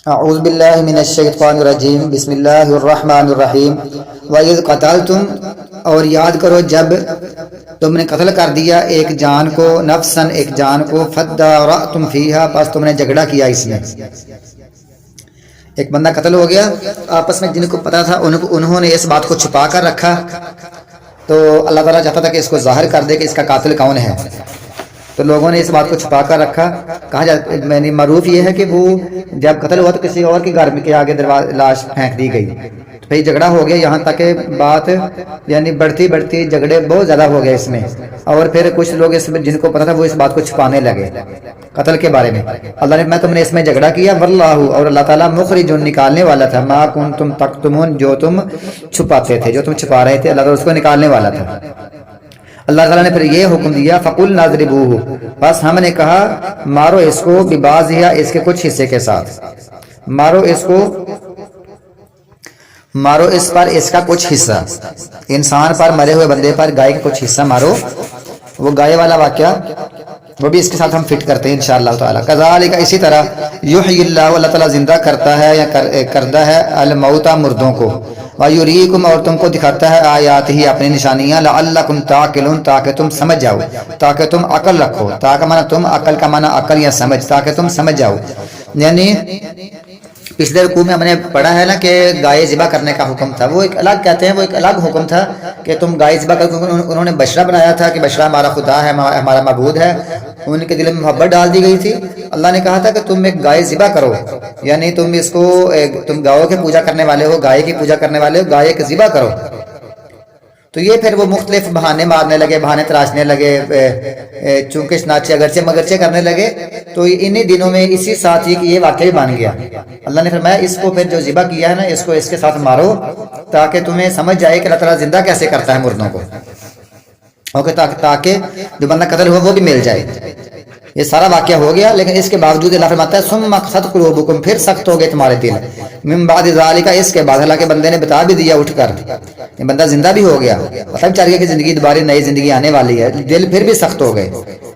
اعوذ باللہ من الشیطان الرجیم بسم اللہ الرحمن الرحیم وَإِذْ قَتَلْتُمْ اور یاد کرو جب تم نے قتل کر دیا ایک جان کو نفسن ایک جان کو فَدَّارَأْتُمْ فِيهَا پس تم نے جھگڑا کیا اس میں ایک بندہ قتل ہو گیا آپس میں جن کو پتا تھا انہوں نے اس بات کو چھپا کر رکھا تو اللہ تعالیٰ چاہتا تھا کہ اس کو ظاہر کر دے کہ اس کا قاتل کون ہے تو لوگوں نے اس بات کو چھپا کر رکھا کہا جاتا میں نے معروف یہ ہے کہ وہ جب قتل ہوا تو کسی اور کے گھر کے آگے لاش پھینک دی گئی تو پھر جھگڑا ہو گیا یہاں تک کہ بات یعنی بڑھتی جھگڑے بہت زیادہ ہو گئے اس میں اور پھر کچھ لوگ اس میں جن کو پتا تھا وہ اس بات کو چھپانے لگے قتل کے بارے میں اللہ نے تم نے اس میں جھگڑا کیا واللہ اور اللہ تعالیٰ مخرج نکالنے والا تھا ما کنتم تکتمون جو تم چھپاتے تھے جو تم چھپا رہے تھے اللہ تعالیٰ اس کو نکالنے والا تھا اللہ تعالیٰ نے پھر یہ حکم دیا فَقُلْنَا اضْرِبُوهُ بس ہم نے کہا مارو اس کو بِبَعْضِهَا اس کے کچھ حصے کے ساتھ مارو اس پر اس کا کچھ حصہ انسان پر مرے ہوئے بندے پر گائے کا کچھ حصہ مارو وہ گائے والا واقعہ وہ بھی اس کے ساتھ ہم فٹ کرتے ہیں انشاءاللہ تعالیٰ کذالک اسی طرح یحیی اللہ اللہ تعالیٰ زندہ کرتا ہے یا کرتا ہے الموتى مردوں کو وَيُرِيكُمْ اور تم کو دکھاتا ہے آیات ہی اپنی نشانیاں لعلکم تعقلون تاکہ تم سمجھ جاؤ تاکہ تم عقل رکھو تاکہ مانا تم عقل کا مانا عقل یا سمجھ تاکہ تم سمجھ جاؤ یعنی پچھلے رکوع میں ہم نے پڑھا ہے نا کہ گائے ذبح کرنے کا حکم تھا وہ ایک الگ کہتے ہیں وہ ایک الگ حکم تھا کہ تم گائے ذبح کر انہوں نے بشرا بنایا تھا کہ بشرا ہمارا خدا ہے ہمارا معبود ہے ان کے دل میں محبت ڈال دی گئی تھی اللہ نے کہا تھا کہ تم ایک گائے ذبح کرو یعنی تم اس کو تم گاؤں کی پوجا کرنے والے ہو گائے کی پوجا کرنے والے ہو گائے کی ذبح کرو تو یہ پھر وہ مختلف بہانے مارنے لگے بہانے تراشنے لگے چونکش ناچے اگرچہ مگرچے کرنے لگے تو انہی دنوں میں اسی ساتھ ہی کہ یہ واقعی بن گیا اللہ نے فرمایا اس کو پھر جو ذبح کیا ہے نا اس کو اس کے ساتھ مارو تاکہ تمہیں سمجھ جائے کہ اللہ تعالیٰ زندہ کیسے کرتا ہے مردوں کو اوکے تاکہ جو بندہ قتل ہوا وہ بھی مل جائے یہ سارا واقعہ ہو گیا لیکن اس کے باوجود اللہ فرماتا ہے ثم قست قلوبکم پھر سخت ہو گئے تمہارے دل من بعد ذالک اس کے بعد حالانکہ بندے نے بتا بھی دیا اٹھ کر یہ بندہ زندہ بھی ہو گیا پتہ بھی چل گیا کہ زندگی دوبارہ نئی زندگی آنے والی ہے دل پھر بھی سخت ہو گئے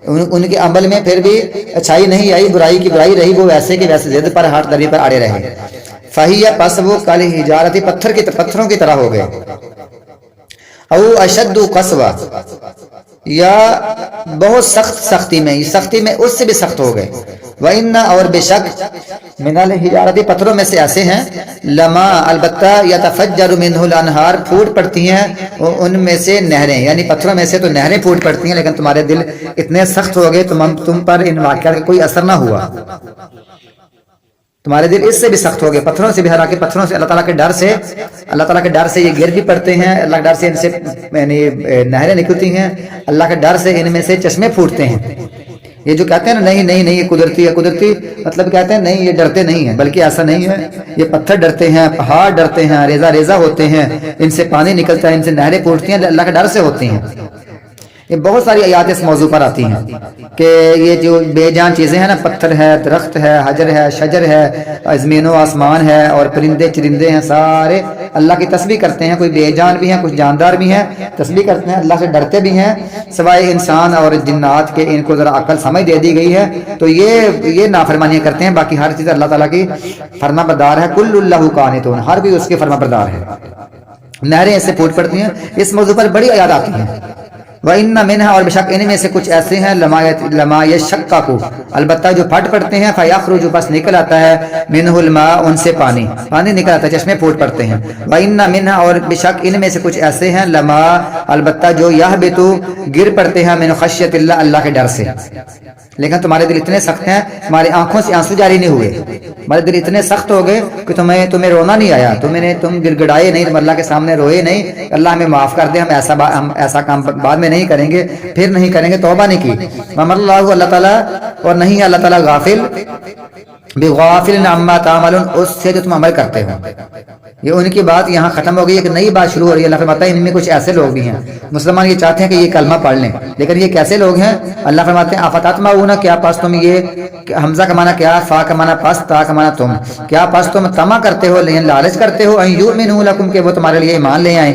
ان کے عمل میں پھر بھی اچھائی نہیں آئی برائی کی برائی رہی وہ ویسے کہ ویسے ضد پر ہاتھ دری پر اڑے رہے فہی پس وہ کل حجارتی پتھروں کی طرح ہو گئے او اشد قسوہ یا بہت سختی میں اس سے بھی سخت ہو گئے وَإِنَّ اور بے شک من الحجارتی پتھروں میں سے ایسے ہیں لما البتہ یتفجر منہ الانہار پھوٹ پڑتی ہیں ان میں سے نہریں یعنی پتھروں میں سے تو نہریں پھوٹ پڑتی ہیں لیکن تمہارے دل اتنے سخت ہو گئے تم پر ان واقعات کا کوئی اثر نہ ہوا تمہارے دل اس سے بھی سخت ہو گئے پتھروں سے بھی حالانکہ پتھروں سے اللہ تعالیٰ کے ڈر سے یہ گر بھی پڑتے ہیں اللہ کے ڈر سے ان سے یعنی نہریں نکلتی ہیں اللہ کے ڈر سے ان میں سے چشمے پھوٹتے ہیں یہ جو کہتے ہیں نا نہیں یہ قدرتی ہے قدرتی مطلب کہتے ہیں نہیں یہ ڈرتے نہیں ہیں بلکہ ایسا نہیں ہے یہ پتھر ڈرتے ہیں پہاڑ ڈرتے ہیں ریزہ ہوتے ہیں ان سے پانی نکلتا ہے ان سے نہریں پھوٹتی ہیں اللہ کے ڈر سے ہوتی ہیں یہ بہت ساری آیات اس موضوع پر آتی ہیں کہ یہ جو بے جان چیزیں ہیں نا پتھر ہے درخت ہے حجر ہے شجر ہے زمین و آسمان ہے اور پرندے چرندے ہیں سارے اللہ کی تسبیح کرتے ہیں کوئی بے جان بھی ہیں کچھ جاندار بھی ہیں تسبیح کرتے ہیں اللہ سے ڈرتے بھی ہیں سوائے انسان اور جنات کے ان کو ذرا عقل سمجھ دے دی گئی ہے تو یہ نافرمانیاں کرتے ہیں باقی ہر چیز اللہ تعالیٰ کی فرما بردار ہے کل اللہ قانتون ہر کوئی اس کے فرما بردار ہے نہریں اس سے پھوٹ پڑتی ہیں اس موضوع پر بڑی آیات آتی ہیں وَإِنَّ مِنْهَا اور بشک ان میں سے کچھ ایسے ہیں لما يشقق البتہ جو پھٹ پڑتے ہیں فَيَخْرُجُ بس نکل آتا ہے مِنْهُ الْمَاءُ ان سے پانی نکل آتا ہے چشمے پھوٹ پڑتے ہیں وَإِنَّ مِنْهَا اور بشک ان میں سے کچھ ایسے ہیں لما البتہ جو يَهْبِطُ گر پڑتے ہیں من خشیت اللہ کے ڈر سے لیکن تمہارے دل اتنے سخت ہیں تمہاری آنکھوں سے آنسو جاری نہیں ہوئے تمہارے دل اتنے سخت ہو گئے کہ تمہیں رونا نہیں آیا تم گڑگڑائے نہیں تم اللہ کے سامنے روئے نہیں اللہ ہمیں معاف کر دے ہم ایسا کام بعد میں نہیں کریں گے پھر نہیں کریں گے توبہ نہیں کی وَمَا اللَّهُ اللہ تعالیٰ اور نہیں اللہ تعالیٰ غافل بغافل عما تعملون اس سے جو تم عمل کرتے ہو یہ ان کی بات یہاں ختم ہو گئی ایک نئی بات شروع ہو رہی ہے اللہ فرماتا ہے ان میں کچھ ایسے لوگ بھی ہیں مسلمان یہ چاہتے ہیں کہ یہ کلمہ پڑھ لیں لیکن یہ کیسے لوگ ہیں اللہ فرماتے ہیں افتطمعون کیا پس تم یہ حمزہ کا معنی کیا فا کا معنی پس تا کا معنی تم کیا پس تم طمع کرتے ہو لیکن لالچ کرتے ہو ان یؤمنوا لکم کہ وہ تمہارے لیے ایمان لے آئیں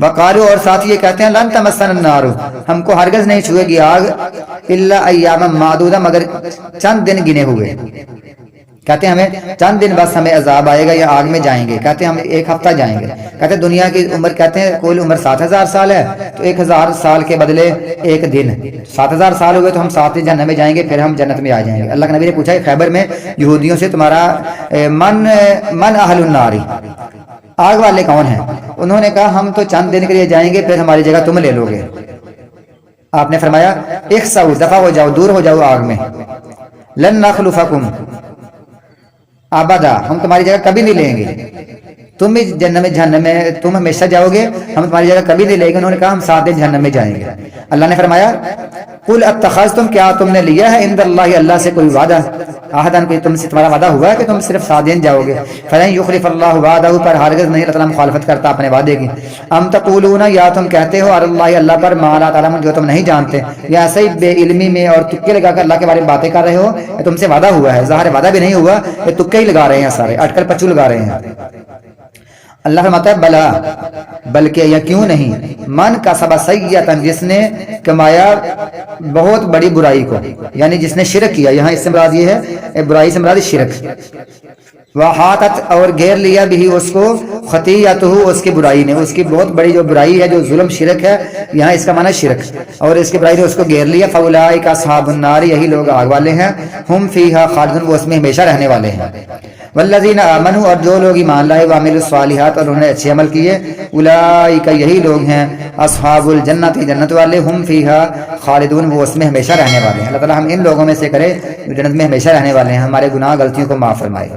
وقالو اور ساتھ یہ کہتے ہیں لن تمسنا النار ہم کو ہرگز نہیں چھوئے گی آگ الا ایاما معدودہ مگر چند دن گنے ہوئے. کہتے ہیں ہمیں چند دن بس ہمیں عذاب آئے گا یا آگ میں جائیں گے. کہتے ہیں ہم ایک ہفتہ جائیں گے. کہتے ہیں دنیا کی عمر کہتے ہیں کل عمر 7000 سال ہے تو 1000 سال کے بدلے ایک دن 7000 سال ہوئے تو ہم 7 دن جہنم میں جائیں گے پھر ہم جنت میں آ جائیں گے. اللہ کے نبی نے پوچھا خیبر میں یہودیوں سے تمہارا من اہل النار آگ والے کون ہیں؟ انہوں نے کہا ہم تو چند دن کے لیے جائیں گے پھر ہماری جگہ تم لے لو گے. آپ نے فرمایا اخسؤ دفع ہو جاؤ دور ہو جاؤ آگ میں. لن نخلفکم ابدا ہم تمہاری جگہ کبھی نہیں لیں گے. تم بھی جہنم میں تم ہمیشہ جاؤ گے ہم تمہاری جگہ کبھی نہیں لیں گے. انہوں نے کہا ہم 7 دن جہنم میں جائیں گے. اللہ نے فرمایا قل اتخذتم کیا تم نے لیا ہے عند اللہ اللہ سے کوئی وعدہ عہدن کوئی تم سے تمہارا وعدہ ہوا ہے کہ تم صرف 7 دن جاؤ گے. فلن یخلف اللہ وعدہ پر ہرگز نہیں اللہ تعالیٰ مخالفت کرتا اپنے وعدے کی. ام تقولون یا تم کہتے ہو اللہ اللہ پر ما لا تعلمون جو تم نہیں جانتے. یا ایسے ہی بے علمی میں اور تکے لگا کر اللہ کے بارے میں باتیں کر رہے ہو. تم سے وعدہ ہوا ہے ظاہر وعدہ بھی نہیں ہوا یہ تکے ہی لگا رہے ہیں سارے اٹکل پچو لگا رہے ہیں. اللہ فرماتا ہے بلا بلکہ یا کیوں نہیں من کسب سیئۃ جس نے کمایا بہت بڑی برائی کو یعنی جس نے شرک کیا. یہاں اس سے مراد یہ ہے برائی سے مراد شرک. وحاطت اور گھیر لیا بھی اس کو خطیئتہ اس کی برائی نے اس کی بہت بڑی جو برائی ہے جو ظلم شرک ہے یہاں اس کا معنی شرک اور اس کی برائی نے اس کو گھیر لیا. فاولئک اصحاب النار یہی لوگ آگ والے ہیں. ہم فیہا خالدون وہ اس میں ہمیشہ رہنے والے ہیں. والذین آمنوا اور جو لوگ ایمان لائے وعملوا الصالحات اور انہوں نے اچھے عمل کیے اولئک یہی لوگ ہیں اصحاب الجنت جنت والے. ہم فیہا خالدون وہ اس میں ہمیشہ رہنے والے ہیں. اللہ تعالی ہم ان لوگوں میں سے کرے جو جنت میں ہمیشہ رہنے والے ہیں. ہمارے گناہ غلطیوں کو معاف فرمائے.